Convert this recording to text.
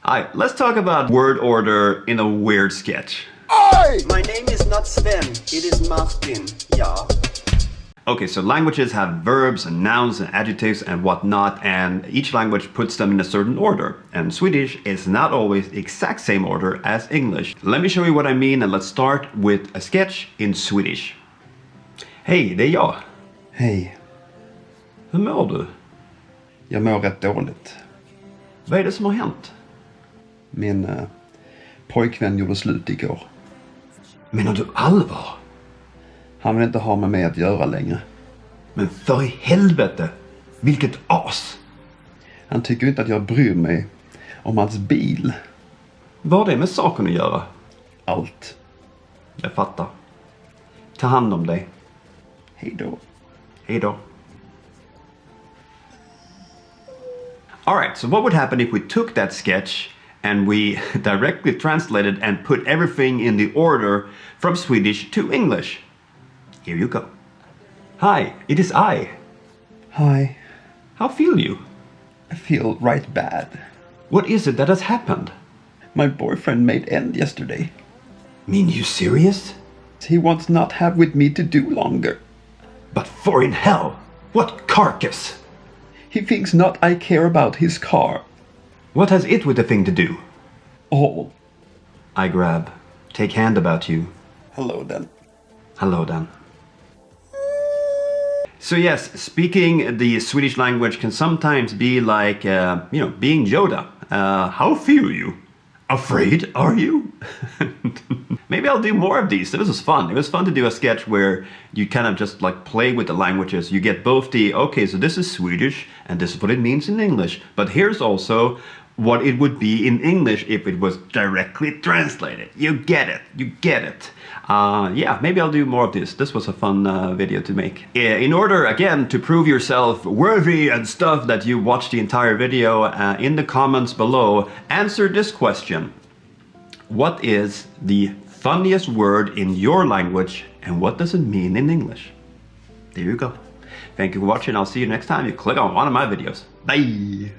Hi, let's talk about word order in a weird sketch. My name is not Sven, it is Martin, yeah. Okay, so languages have verbs and nouns and adjectives and whatnot, and each language puts them in a certain order. And Swedish is not always the exact same order as English. Let me show you what I mean, and let's start with a sketch in Swedish. Hej, det är jag. Hej, Hur mår du? jag mår rätt dåligt. Vad är det som har hänt? Min pojkvän gjorde slut igår. Menar du allvar? Han vill inte ha med mig att göra längre. Men för i helvete! Vilket as! Han tycker inte att jag bryr mig om hans bil. Vad har det med saken att göra? Allt. Jag fattar. Ta hand om dig. Hej då. Hej då. Alright, so what would happen if we took that sketch and we directly translated and put everything in the order from Swedish to English? Here you go. Hi, it is I. Hi, How feel you? I feel right bad. What is it that has happened? My boyfriend made end yesterday. Mean you serious? He wants not have with me to do longer. But for in hell, what carcass? He thinks not I care about his car. What has it with the thing to do? All. I grab. Take hand about you. Hello then. Hello then. So yes, speaking the Swedish language can sometimes be like, being Yoda. How feel you? Afraid, are you? Maybe I'll do more of these. This was fun. It was fun to do a sketch where you kind of just like play with the languages. You get both the, okay, so this is Swedish and this is what it means in English. But here's also what it would be in English if it was directly translated. You get it. You get it. Yeah, maybe I'll do more of this. This was a fun video to make. In order, again, to prove yourself worthy and stuff that you watched the entire video, in the comments below, answer this question. What is the funniest word in your language and what does it mean in English? There you go. Thank you for watching. I'll see you next time you click on one of my videos. Bye!